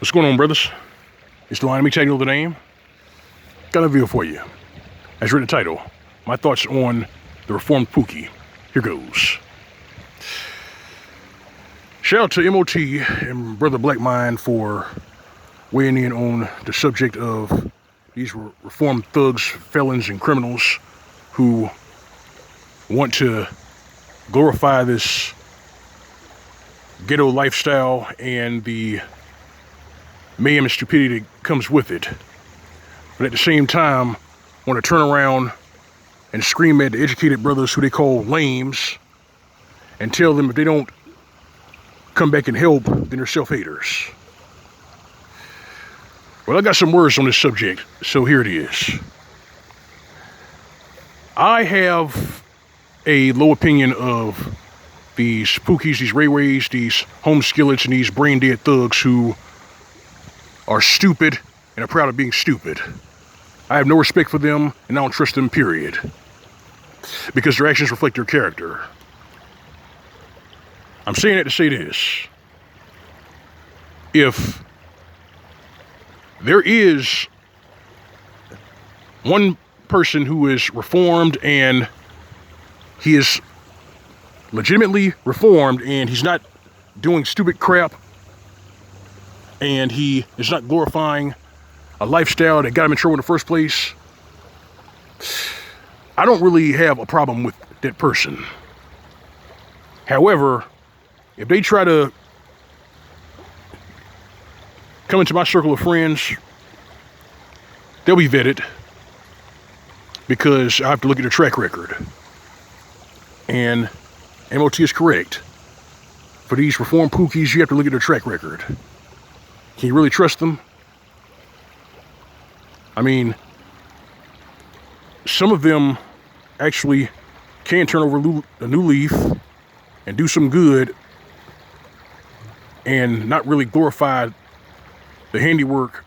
What's going on, brothers? It's L.O.M. Mgtow, you know the name. Got a video for you. As read the title, my thoughts on the reformed Pookie. Here goes. Shout out to MOT and Brother Black Mind for weighing in on the subject of these reformed thugs, felons, and criminals who want to glorify this ghetto lifestyle and the mayhem and stupidity that comes with it, but at the same time want to turn around and scream at the educated brothers who they call lames and tell them if they don't come back and help, then they're self-haters. Well, I got some words on this subject, so here it is. I have a low opinion of these Pookies, these Ray-Rays, these home skillets, and these brain-dead thugs who are stupid and are proud of being stupid. I have no respect for them, and I don't trust them, period. Because their actions reflect their character. I'm saying that to say this. If there is one person who is reformed and he is legitimately reformed and he's not doing stupid crap and he is not glorifying a lifestyle that got him in trouble in the first place, I don't really have a problem with that person. However, if they try to come into my circle of friends, they'll be vetted because I have to look at their track record. And MOT is correct. For these reformed Pookies, you have to look at their track record. Can you really trust them? I mean, some of them actually can turn over a new leaf and do some good and not really glorify the handiwork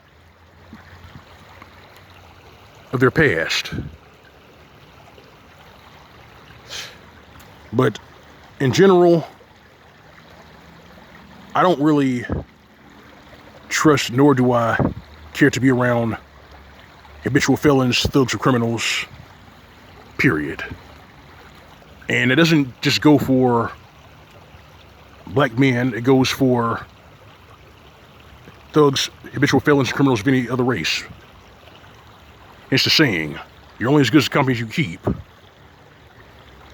of their past. But in general, I don't really trust, nor do I care to be around habitual felons, thugs, or criminals, period. And it doesn't just go for black men, it goes for thugs, habitual felons, and criminals of any other race. It's the saying, you're only as good as the companies you keep.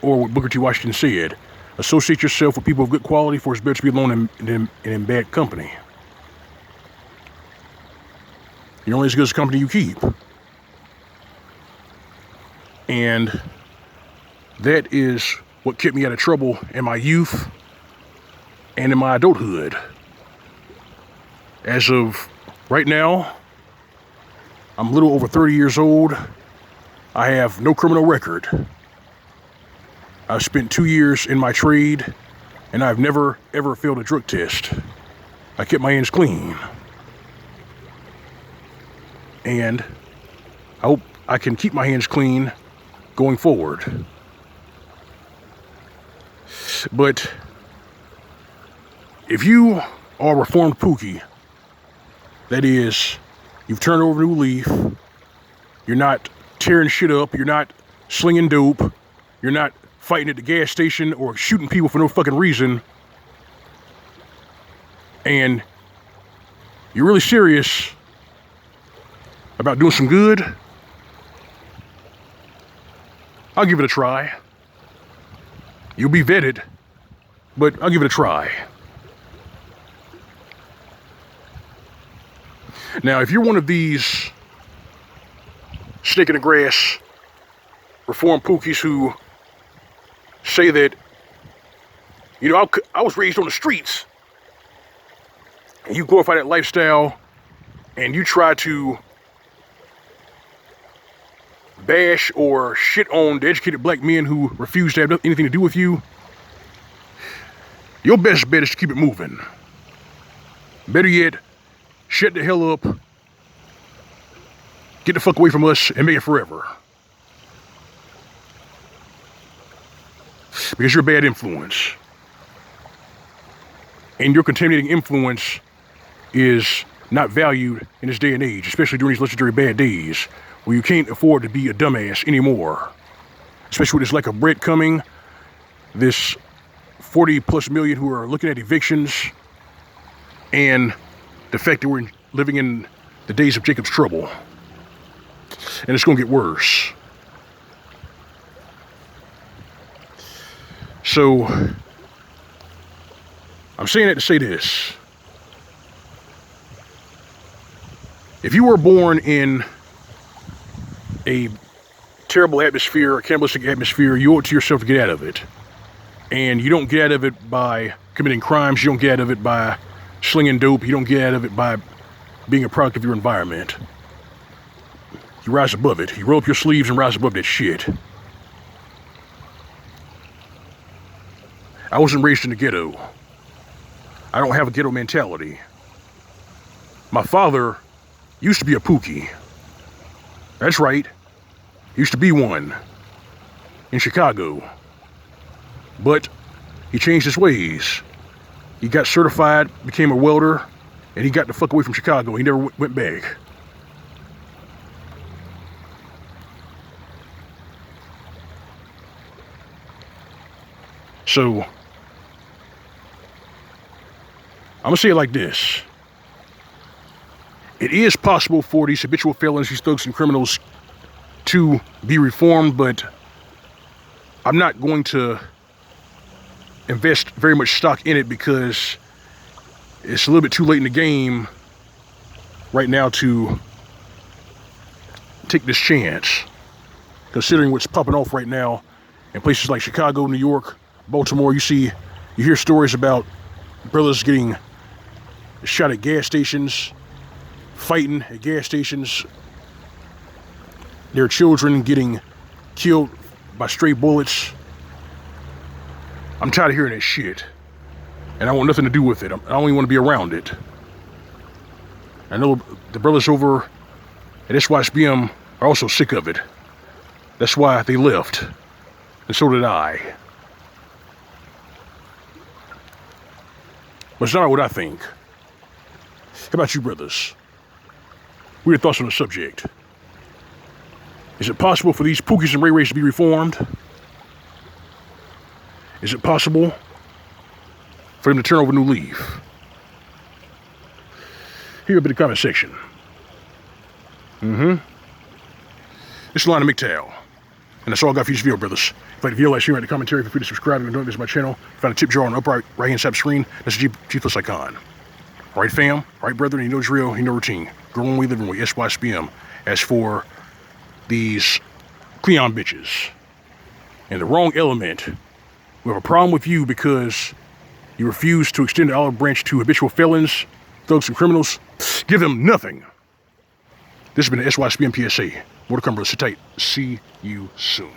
Or what Booker T. Washington said, associate yourself with people of good quality, for it's better to be alone than in bad company. You're only as good as the company you keep. And that is what kept me out of trouble in my youth and in my adulthood. As of right now, I'm a little over 30 years old. I have no criminal record. I've spent 2 years in my trade, and I've never, ever failed a drug test. I kept my hands clean. And I hope I can keep my hands clean going forward. But if you are a reformed Pookie, that is, you've turned over a new leaf, you're not tearing shit up, you're not slinging dope, you're not fighting at the gas station or shooting people for no fucking reason, and you're really serious about doing some good, I'll give it a try. You'll be vetted, but I'll give it a try. Now, if you're one of these snake in the grass reformed Pookies who say that, you know, I was raised on the streets, and you glorify that lifestyle, and you try to bash or shit on the educated black men who refuse to have anything to do with you, your best bet is to keep it moving. Better yet, shut the hell up, get the fuck away from us, and make it forever. Because you're a bad influence. And your contaminating influence is not valued in this day and age, especially during these legendary bad days where you can't afford to be a dumbass anymore. Especially with this lack of bread coming, this 40+ million who are looking at evictions, and the fact that we're living in the days of Jacob's trouble. And it's going to get worse. So, I'm saying that to say this. If you were born in a terrible atmosphere, a cannibalistic atmosphere, you owe it to yourself to get out of it. And you don't get out of it by committing crimes. You don't get out of it by slinging dope. You don't get out of it by being a product of your environment. You rise above it. You roll up your sleeves and rise above that shit. I wasn't raised in the ghetto. I don't have a ghetto mentality. My father used to be a Pookie. That's right. Used to be one in Chicago. But he changed his ways. He got certified, became a welder, and he got the fuck away from Chicago. He never went back. So, I'm gonna say it like this. It is possible for these habitual felons, these thugs and criminals to be reformed, but I'm not going to invest very much stock in it because it's a little bit too late in the game right now to take this chance, considering what's popping off right now in places like Chicago, New York, Baltimore. You hear stories about brothers getting shot at gas stations, fighting at gas stations, their children getting killed by stray bullets. I'm tired of hearing that shit, and I want nothing to do with it. I don't even want to be around it. I know the brothers over at SYSBM are also sick of it. That's why they left, and so did I. But it's not what I think. How about you, brothers? What are your thoughts on the subject? Is it possible for these Pookies and Ray Rays to be reformed? Is it possible for them to turn over a new leaf? Here up in the comment section. This is the line of Mgtow. And that's all I got for you this video, brothers. If you like the video, like, share, write the commentary, feel free to subscribe if you don't visit my channel. Find a tip jar on the upper right-hand side of the screen. That's the G plus icon. All right, fam? All right, brethren, you know it's real, you know routine. Grow one way, living way, SYSBM. As for these Cleon bitches and the wrong element, we have a problem with you because you refuse to extend the olive branch to habitual felons, thugs, and criminals. Give them nothing. This has been the SYSBM PSA. More to come, brothers. Sit tight. See you soon.